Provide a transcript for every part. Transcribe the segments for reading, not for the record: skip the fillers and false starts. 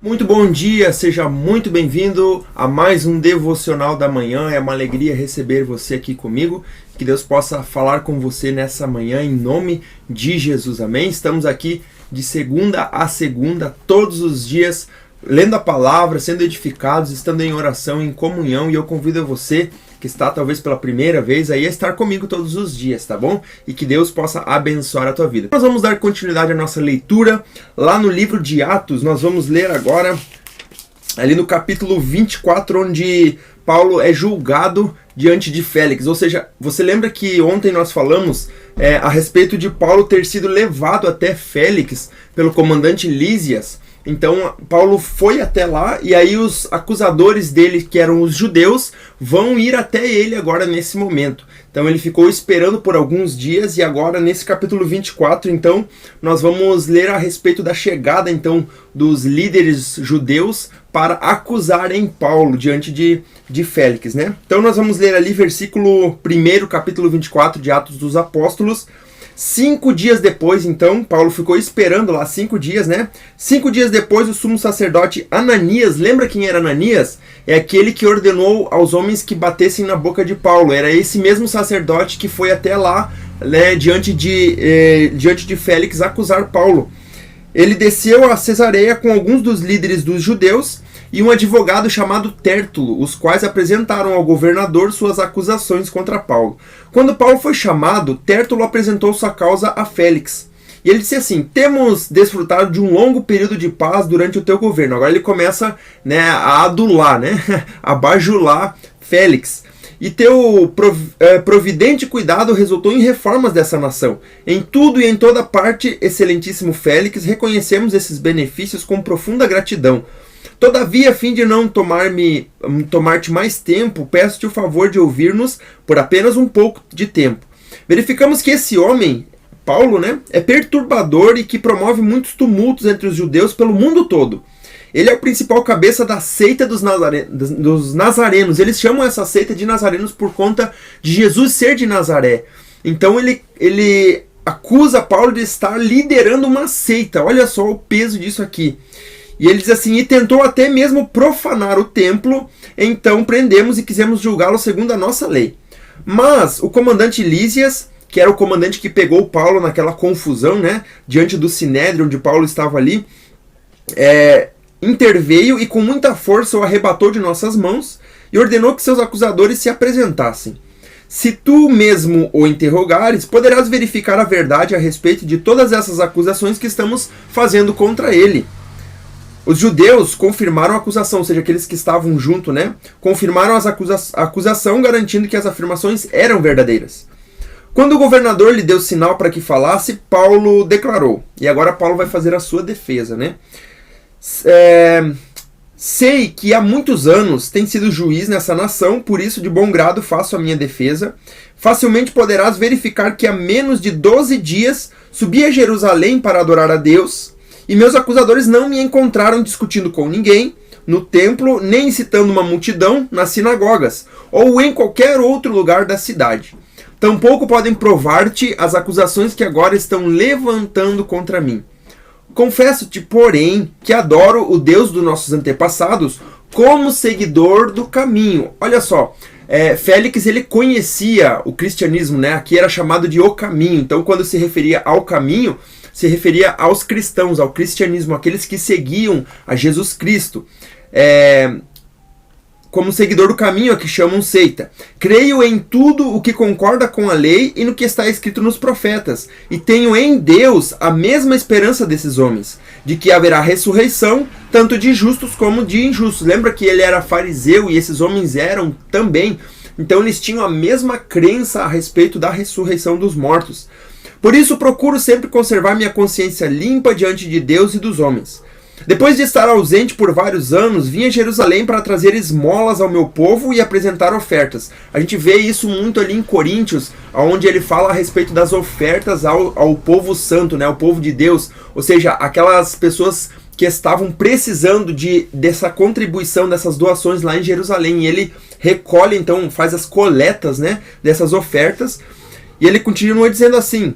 Muito bom dia, seja muito bem-vindo a mais um Devocional da Manhã. É uma alegria receber você aqui comigo. Que Deus possa falar com você nessa manhã em nome de Jesus, amém? Estamos aqui de segunda a segunda, todos os dias, lendo a palavra, sendo edificados, estando em oração, em comunhão, e eu convido você que está talvez pela primeira vez aí a estar comigo todos os dias, tá bom? E que Deus possa abençoar a tua vida. Nós vamos dar continuidade à nossa leitura lá no livro de Atos. Nós vamos ler agora ali no capítulo 24, onde Paulo é julgado diante de Félix. Ou seja, você lembra que ontem nós falamos a respeito de Paulo ter sido levado até Félix pelo comandante Lísias. Então, Paulo foi até lá e aí os acusadores dele, que eram os judeus, vão ir até ele agora nesse momento. Então, ele ficou esperando por alguns dias e agora nesse capítulo 24, então, nós vamos ler a respeito da chegada, então, dos líderes judeus para acusarem Paulo diante de Félix, né? Então, nós vamos ler ali versículo 1, capítulo 24 de Atos dos Apóstolos. 5 dias depois, então, Paulo ficou esperando lá 5 dias, né? 5 dias depois, o sumo sacerdote Ananias, lembra quem era Ananias? É aquele que ordenou aos homens que batessem na boca de Paulo. Era esse mesmo sacerdote que foi até lá, né, diante de Félix acusar Paulo. Ele desceu a Cesareia com alguns dos líderes dos judeus e um advogado chamado Tértulo, os quais apresentaram ao governador suas acusações contra Paulo. Quando Paulo foi chamado, Tértulo apresentou sua causa a Félix. E ele disse assim: temos desfrutado de um longo período de paz durante o teu governo. Agora ele começa, né, a adular, né, a bajular Félix. E teu providente cuidado resultou em reformas dessa nação. Em tudo e em toda parte, excelentíssimo Félix, reconhecemos esses benefícios com profunda gratidão. Todavia, a fim de não tomar-te mais tempo, peço-te o favor de ouvir-nos por apenas um pouco de tempo. Verificamos que esse homem, Paulo, né, é perturbador e que promove muitos tumultos entre os judeus pelo mundo todo. Ele é o principal cabeça da seita dos nazarenos. Eles chamam essa seita de nazarenos por conta de Jesus ser de Nazaré. Então ele acusa Paulo de estar liderando uma seita. Olha só o peso disso aqui. E ele diz assim: e tentou até mesmo profanar o templo, então prendemos e quisemos julgá-lo segundo a nossa lei. Mas o comandante Lísias, que era o comandante que pegou Paulo naquela confusão, né, diante do Sinédrio, onde Paulo estava ali, interveio e com muita força o arrebatou de nossas mãos e ordenou que seus acusadores se apresentassem. Se tu mesmo o interrogares, poderás verificar a verdade a respeito de todas essas acusações que estamos fazendo contra ele. Os judeus confirmaram a acusação, ou seja, aqueles que estavam junto, né, confirmaram a acusação, garantindo que as afirmações eram verdadeiras. Quando o governador lhe deu sinal para que falasse, Paulo declarou. E agora Paulo vai fazer a sua defesa, né? Sei que há muitos anos tem sido juiz nessa nação, por isso de bom grado faço a minha defesa. Facilmente poderás verificar que há menos de 12 dias subi a Jerusalém para adorar a Deus, e meus acusadores não me encontraram discutindo com ninguém no templo, nem incitando uma multidão nas sinagogas, ou em qualquer outro lugar da cidade. Tampouco podem provar-te as acusações que agora estão levantando contra mim. Confesso-te, porém, que adoro o Deus dos nossos antepassados como seguidor do caminho. Olha só, Félix, ele conhecia o cristianismo, né? Aqui era chamado de o caminho. Então, quando se referia ao caminho, se referia aos cristãos, ao cristianismo, aqueles que seguiam a Jesus Cristo. Como seguidor do caminho, a que chamam seita. Creio em tudo o que concorda com a lei e no que está escrito nos profetas, e tenho em Deus a mesma esperança desses homens, de que haverá ressurreição, tanto de justos como de injustos. Lembra que ele era fariseu e esses homens eram também, então eles tinham a mesma crença a respeito da ressurreição dos mortos. Por isso procuro sempre conservar minha consciência limpa diante de Deus e dos homens. Depois de estar ausente por vários anos, vim a Jerusalém para trazer esmolas ao meu povo e apresentar ofertas. A gente vê isso muito ali em Coríntios, onde ele fala a respeito das ofertas ao povo santo, né, ao povo de Deus. Ou seja, aquelas pessoas que estavam precisando dessa contribuição, dessas doações lá em Jerusalém. E ele recolhe, então, faz as coletas, né, dessas ofertas. E ele continua dizendo assim: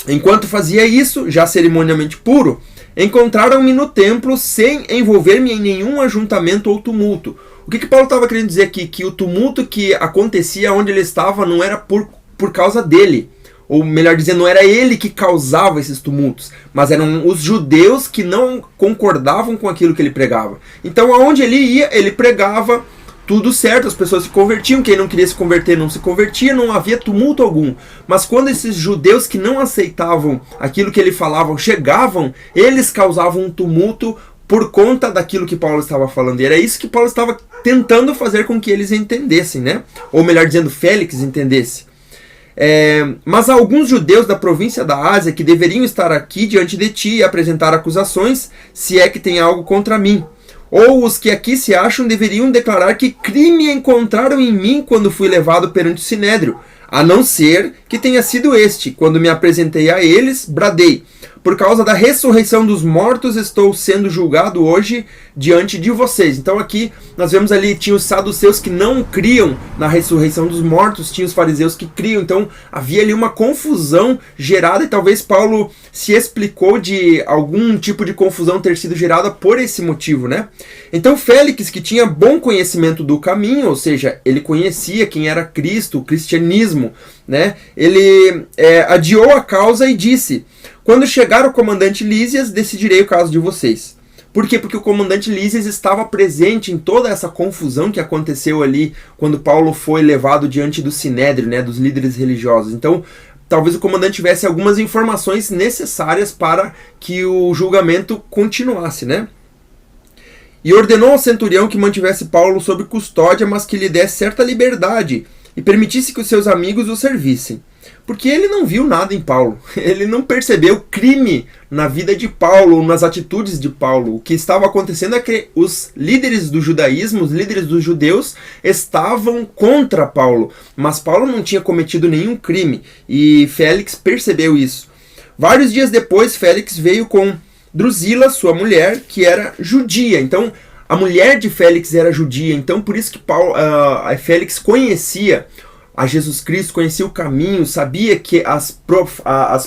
enquanto fazia isso, já cerimonialmente puro, Encontraram-me no templo sem envolver-me em nenhum ajuntamento ou tumulto. O que Paulo estava querendo dizer aqui? Que o tumulto que acontecia onde ele estava não era por causa dele. Ou melhor dizendo, não era ele que causava esses tumultos, mas eram os judeus que não concordavam com aquilo que ele pregava. Então aonde ele ia, ele pregava tudo certo, as pessoas se convertiam, quem não queria se converter não se convertia, não havia tumulto algum. Mas quando esses judeus que não aceitavam aquilo que ele falava chegavam, eles causavam um tumulto por conta daquilo que Paulo estava falando. E era isso que Paulo estava tentando fazer com que eles entendessem, né? Ou melhor dizendo, Félix entendesse. Mas alguns judeus da província da Ásia que deveriam estar aqui diante de ti e apresentar acusações, se é que tem algo contra mim. Ou os que aqui se acham deveriam declarar que crime encontraram em mim quando fui levado perante o Sinédrio, a não ser que tenha sido este. Quando me apresentei a eles, bradei: por causa da ressurreição dos mortos estou sendo julgado hoje diante de vocês. Então aqui nós vemos ali, tinha os saduceus que não criam na ressurreição dos mortos, tinha os fariseus que criam. Então havia ali uma confusão gerada, e talvez Paulo se explicou de algum tipo de confusão ter sido gerada por esse motivo, né? Então Félix, que tinha bom conhecimento do caminho, ou seja, ele conhecia quem era Cristo, o cristianismo, né? Ele adiou a causa e disse: quando chegar o comandante Lísias, decidirei o caso de vocês. Por quê? Porque o comandante Lísias estava presente em toda essa confusão que aconteceu ali quando Paulo foi levado diante do Sinédrio, né, dos líderes religiosos. Então, talvez o comandante tivesse algumas informações necessárias para que o julgamento continuasse, né? E ordenou ao centurião que mantivesse Paulo sob custódia, mas que lhe desse certa liberdade e permitisse que os seus amigos o servissem. Porque ele não viu nada em Paulo, ele não percebeu crime na vida de Paulo, nas atitudes de Paulo. O que estava acontecendo é que os líderes do judaísmo, os líderes dos judeus, estavam contra Paulo, mas Paulo não tinha cometido nenhum crime, e Félix percebeu isso. Vários dias depois, Félix veio com Drusila, sua mulher, que era judia. Então, a mulher de Félix era judia, então por isso que Félix conhecia a Jesus Cristo, conhecia o caminho, sabia que as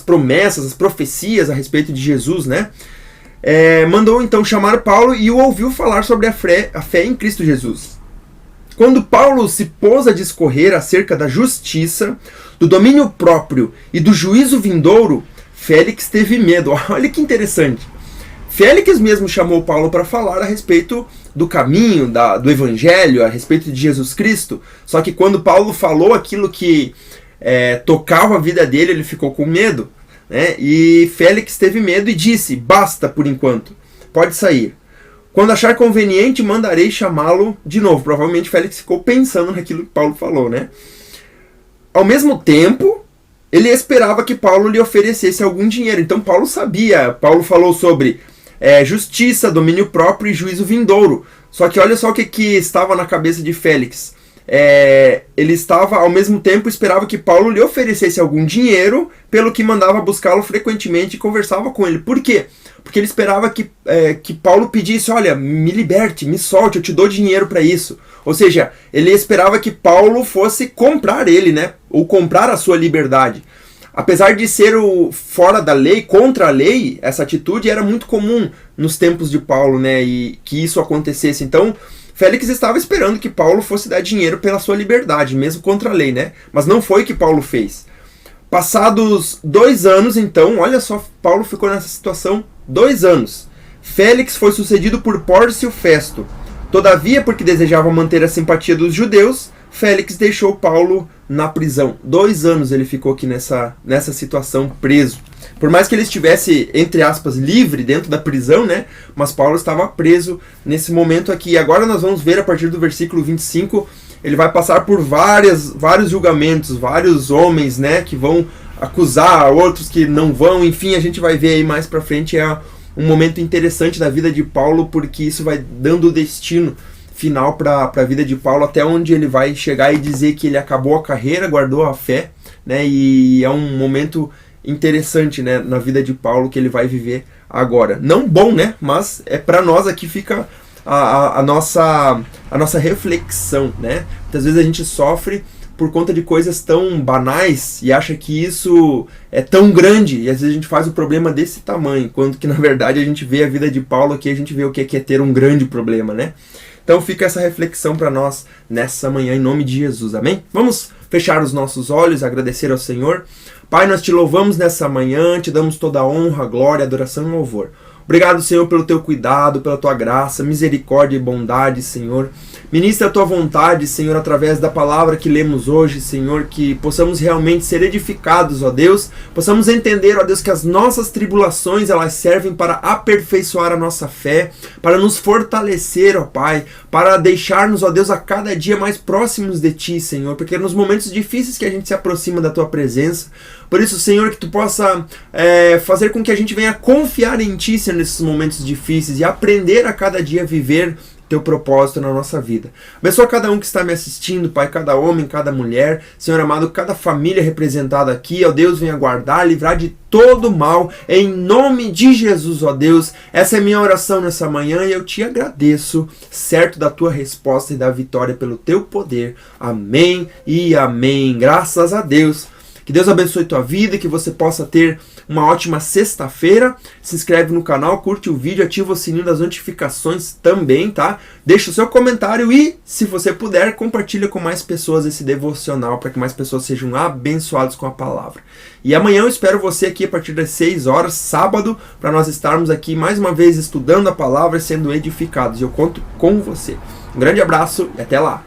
promessas, as profecias a respeito de Jesus, né? Mandou então chamar Paulo e o ouviu falar sobre a fé em Cristo Jesus. Quando Paulo se pôs a discorrer acerca da justiça, do domínio próprio e do juízo vindouro, Félix teve medo. Olha que interessante. Félix mesmo chamou Paulo para falar a respeito do caminho, do evangelho, a respeito de Jesus Cristo. Só que quando Paulo falou aquilo que tocava a vida dele, ele ficou com medo, né? E Félix teve medo e disse: basta por enquanto, pode sair. Quando achar conveniente, mandarei chamá-lo de novo. Provavelmente Félix ficou pensando naquilo que Paulo falou, né? Ao mesmo tempo, ele esperava que Paulo lhe oferecesse algum dinheiro. Então Paulo sabia, Paulo falou sobre justiça, domínio próprio e juízo vindouro. Só que olha só o que estava na cabeça de Félix. Ele estava, ao mesmo tempo, esperava que Paulo lhe oferecesse algum dinheiro, pelo que mandava buscá-lo frequentemente e conversava com ele. Por quê? Porque ele esperava que Paulo pedisse: olha, me liberte, me solte, eu te dou dinheiro para isso. Ou seja, ele esperava que Paulo fosse comprar ele, né? Ou comprar a sua liberdade. Apesar de ser fora da lei, contra a lei, essa atitude era muito comum nos tempos de Paulo, né? E que isso acontecesse. Então, Félix estava esperando que Paulo fosse dar dinheiro pela sua liberdade, mesmo contra a lei, né? Mas não foi o que Paulo fez. Passados 2 anos, então, olha só, Paulo ficou nessa situação 2 anos. Félix foi sucedido por Pórcio Festo. Todavia, porque desejava manter a simpatia dos judeus, Félix deixou Paulo na prisão. 2 anos ele ficou aqui nessa situação, preso. Por mais que ele estivesse, entre aspas, livre dentro da prisão, né? Mas Paulo estava preso nesse momento aqui. E agora nós vamos ver, a partir do versículo 25, ele vai passar por vários julgamentos, vários homens, né? Que vão acusar, outros que não vão. Enfim, a gente vai ver aí mais pra frente. É um momento interessante da vida de Paulo, porque isso vai dando o destino final para a vida de Paulo, até onde ele vai chegar e dizer que ele acabou a carreira, guardou a fé, né? E é um momento interessante, né, na vida de Paulo que ele vai viver agora. Não bom, né? Mas para nós aqui fica a nossa reflexão, né? Muitas vezes a gente sofre por conta de coisas tão banais e acha que isso é tão grande, e às vezes a gente faz o problema desse tamanho, quando que na verdade a gente vê a vida de Paulo aqui, a gente vê o que é ter um grande problema, né? Então fica essa reflexão para nós nessa manhã, em nome de Jesus, amém? Vamos fechar os nossos olhos, agradecer ao Senhor. Pai, nós te louvamos nessa manhã, te damos toda a honra, glória, adoração e louvor. Obrigado, Senhor, pelo teu cuidado, pela tua graça, misericórdia e bondade, Senhor. Ministra a tua vontade, Senhor, através da palavra que lemos hoje, Senhor, que possamos realmente ser edificados, ó Deus. Possamos entender, ó Deus, que as nossas tribulações, elas servem para aperfeiçoar a nossa fé, para nos fortalecer, ó Pai, para deixar-nos, ó Deus, a cada dia mais próximos de Ti, Senhor, porque é nos momentos difíceis que a gente se aproxima da Tua presença. Por isso, Senhor, que Tu possa fazer com que a gente venha confiar em Ti, Senhor, nesses momentos difíceis e aprender a cada dia a viver Teu propósito na nossa vida. Abençoa cada um que está me assistindo, Pai, cada homem, cada mulher, Senhor amado, cada família representada aqui, ó Deus, venha guardar, livrar de todo mal, em nome de Jesus, ó Deus. Essa é a minha oração nessa manhã e eu te agradeço, certo da Tua resposta e da vitória pelo Teu poder. Amém e amém. Graças a Deus. Que Deus abençoe tua vida e que você possa ter uma ótima sexta-feira. Se inscreve no canal, curte o vídeo, ativa o sininho das notificações também, tá? Deixa o seu comentário e, se você puder, compartilha com mais pessoas esse devocional para que mais pessoas sejam abençoadas com a palavra. E amanhã eu espero você aqui a partir das 6 horas, sábado, para nós estarmos aqui mais uma vez estudando a palavra e sendo edificados. Eu conto com você. Um grande abraço e até lá!